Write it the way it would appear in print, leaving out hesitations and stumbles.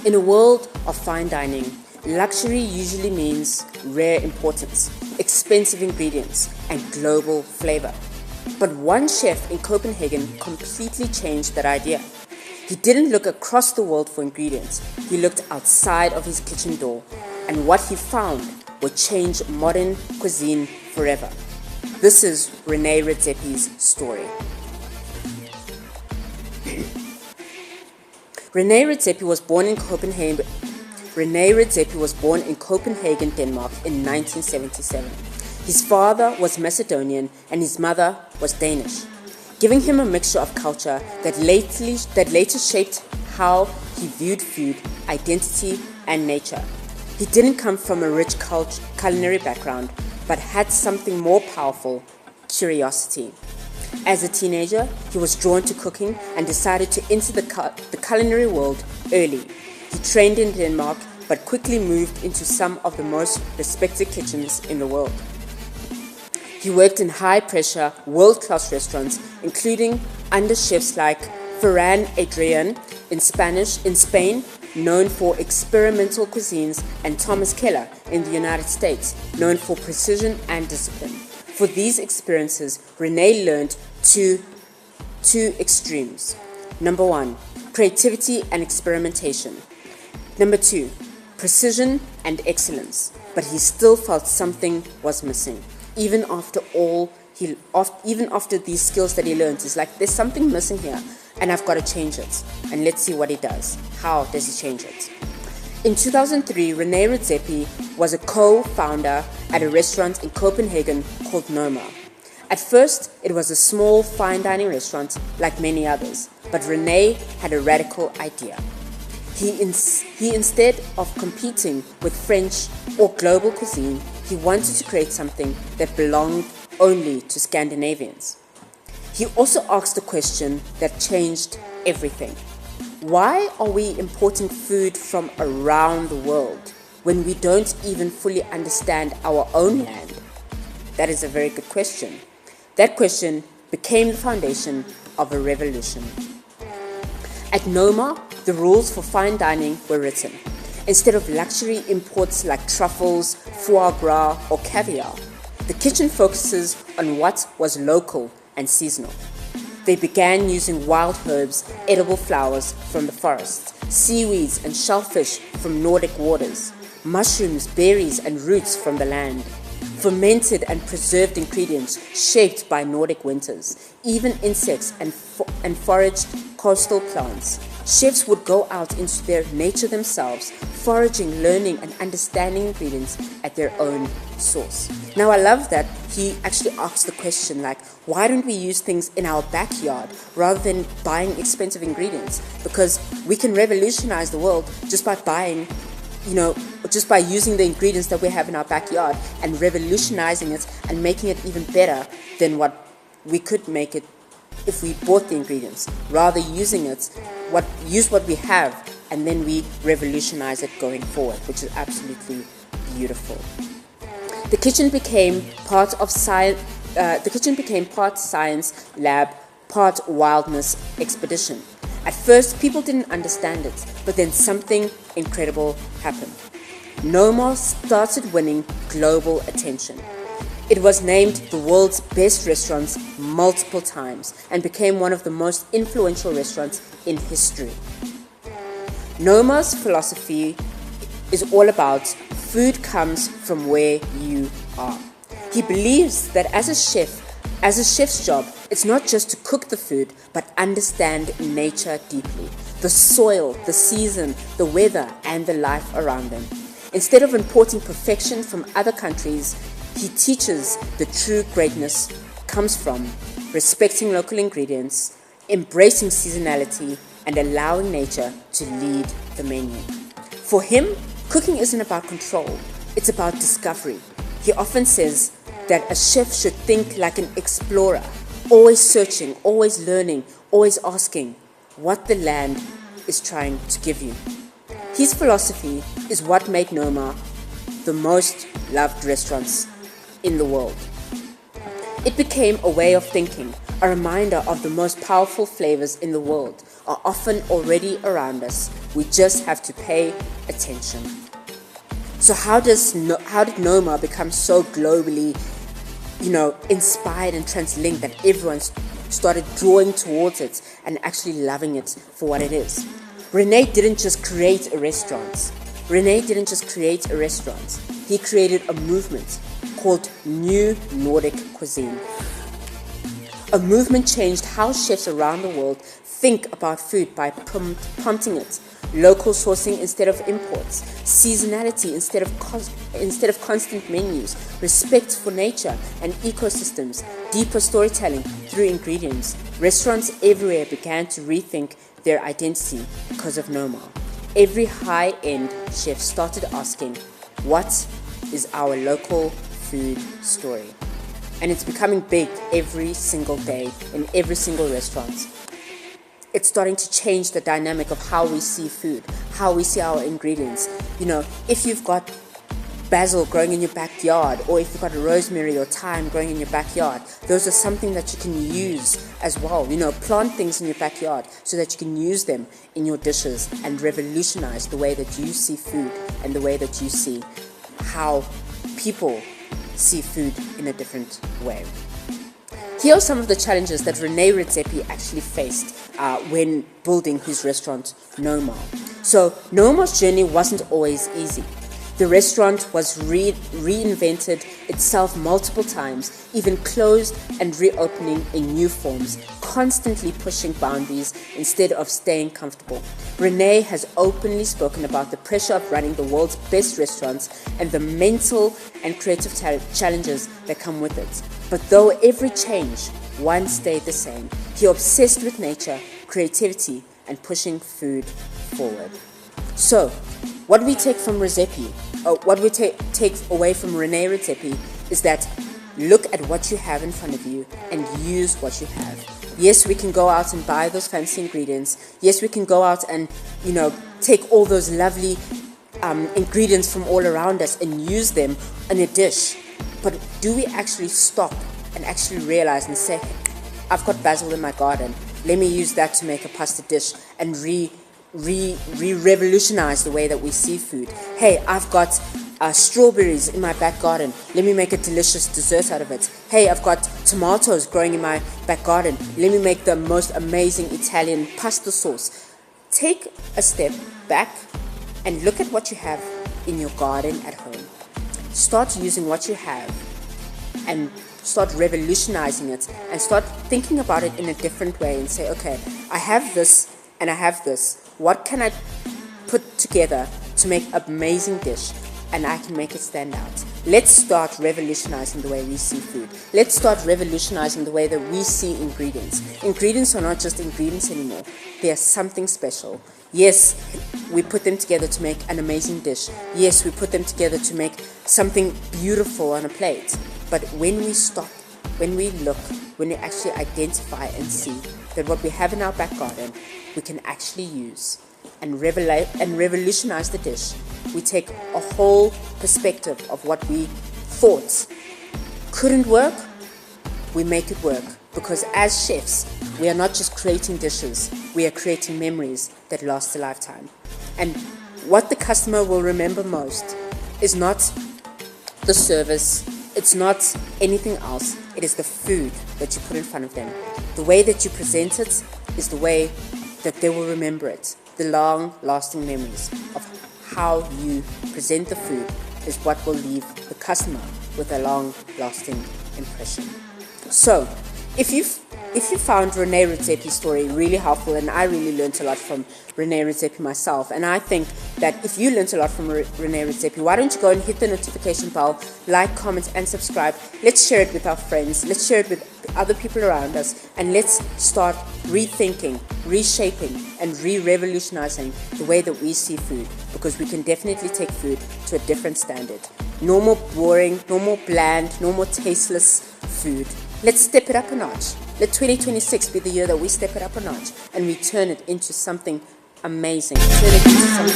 In a world of fine dining, luxury usually means rare importance, expensive ingredients, and global flavor. But one chef in Copenhagen completely changed that idea. He didn't look across the world for ingredients, he looked outside of his kitchen door, and what he found would change modern cuisine forever. This is Rene Redzepi's story. Rene Redzepi was born in Copenhagen. Denmark in 1977. His father was Macedonian and his mother was Danish, giving him a mixture of culture that later shaped how he viewed food, identity, and nature. He didn't come from a rich culinary background, but had something more powerful: curiosity. As a teenager, he was drawn to cooking and decided to enter the culinary world early. He trained in Denmark, but quickly moved into some of the most respected kitchens in the world. He worked in high-pressure, world-class restaurants, including under chefs like Ferran Adrià in Spain, known for experimental cuisines, and Thomas Keller in the United States, known for precision and discipline. For these experiences, Rene learned two extremes. Number 1, creativity and experimentation. Number 2, precision and excellence. But he still felt something was missing. Even after these skills that he learned, it's like, there's something missing here, and I've got to change it. And let's see what he does. How does he change it? In 2003, Rene Redzepi was a co-founder at a restaurant in Copenhagen called Noam. At first, it was a small fine dining restaurant like many others, but Rene had a radical idea. He instead of competing with French or global cuisine, he wanted to create something that belonged only to Scandinavians. He also asked a question that changed everything. Why are we importing food from around the world when we don't even fully understand our own land? That is a very good question. That question became the foundation of a revolution. At Noam, the rules for fine dining were written. Instead of luxury imports like truffles, foie gras, or caviar, the kitchen focuses on what was local and seasonal. They began using wild herbs, edible flowers from the forests, seaweeds and shellfish from Nordic waters, mushrooms, berries, and roots from the land, fermented and preserved ingredients shaped by Nordic winters, even insects and foraged coastal plants. Chefs would go out into their nature themselves, foraging, learning, and understanding ingredients at their own source. Now, I love that he actually asks the question, like, why don't we use things in our backyard rather than buying expensive ingredients? Because we can revolutionize the world just by buying, just by using the ingredients that we have in our backyard and revolutionizing it and making it even better than what we could make it if we bought the ingredients. Rather use what we have, and then we revolutionize it going forward, which is absolutely beautiful. The kitchen became part science lab, part wildness expedition. At first, people didn't understand it, but then something incredible happened. Noam started winning global attention. It was named the world's best restaurant multiple times and became one of the most influential restaurants in history. Noam's philosophy is all about food comes from where you are. He believes that as a chef's job, it's not just to cook the food, but understand nature deeply. The soil, the season, the weather, and the life around them. Instead of importing perfection from other countries, he teaches the true greatness comes from respecting local ingredients, embracing seasonality, and allowing nature to lead the menu. For him, cooking isn't about control, it's about discovery. He often says that a chef should think like an explorer, always searching, always learning, always asking what the land is trying to give you. His philosophy is what made Noam the most loved restaurants in the world. It became a way of thinking, a reminder of the most powerful flavors in the world are often already around us, We just have to pay attention. So how did Noam become so globally, inspired and translinked that everyone started drawing towards it and actually loving it for what it is? René didn't just create a restaurant. He created a movement called New Nordic Cuisine. A movement changed how chefs around the world think about food by prompting it. Local sourcing instead of imports, seasonality instead of constant menus, respect for nature and ecosystems, deeper storytelling through ingredients. Restaurants everywhere began to rethink their identity because of Noam. Every high-end chef started asking, what is our local food story? And it's becoming big every single day in every single restaurant. It's starting to change the dynamic of how we see food, how we see our ingredients. If you've got basil growing in your backyard, or if you've got rosemary or thyme growing in your backyard, those are something that you can use as well. Plant things in your backyard so that you can use them in your dishes and revolutionize the way that you see food and the way that you see how people see food in a different way. Here are some of the challenges that René Redzepi actually faced when building his restaurant, Noam. So Noam's journey wasn't always easy. The restaurant was reinvented itself multiple times, even closed and reopening in new forms, constantly pushing boundaries instead of staying comfortable. René has openly spoken about the pressure of running the world's best restaurants and the mental and creative challenges that come with it. But though every change, one stayed the same. He obsessed with nature, creativity, and pushing food forward. So, what we take from Redzepi, or what we take away from René Redzepi, is that look at what you have in front of you and use what you have. Yes, we can go out and buy those fancy ingredients. Yes, we can go out and, take all those lovely ingredients from all around us and use them in a dish. But do we actually stop and actually realize and say, I've got basil in my garden. Let me use that to make a pasta dish and revolutionize the way that we see food. Hey, I've got strawberries in my back garden. Let me make a delicious dessert out of it. Hey, I've got tomatoes growing in my back garden. Let me make the most amazing Italian pasta sauce. Take a step back and look at what you have in your garden at home. Start using what you have and start revolutionizing it and start thinking about it in a different way and say, okay, I have this and I have this. What can I put together to make an amazing dish and I can make it stand out? Let's start revolutionizing the way we see food. Let's start revolutionizing the way that we see ingredients. Ingredients are not just ingredients anymore. They are something special. Yes, we put them together to make an amazing dish. Yes, we put them together to make something beautiful on a plate. But when we stop, when we look, when we actually identify and see that what we have in our back garden, we can actually use and revolutionize the dish. We take a whole perspective of what we thought couldn't work, we make it work. Because as chefs, we are not just creating dishes, we are creating memories that last a lifetime. And what the customer will remember most is not the service, it's not anything else, it is the food that you put in front of them. The way that you present it is the way that they will remember it. The long-lasting memories of how you present the food is what will leave the customer with a long-lasting impression. So, if you found René Redzepi's story really helpful, and I really learned a lot from René Redzepi myself, and I think that if you learned a lot from René Redzepi, why don't you go and hit the notification bell, like, comment, and subscribe. Let's share it with our friends. Let's share it with other people around us, and let's start rethinking, reshaping, and revolutionizing the way that we see food, because we can definitely take food to a different standard. No more boring, no more bland, no more tasteless food. Let's step it up a notch. Let 2026 be the year that we step it up a notch and we turn it into something amazing. Turn it into something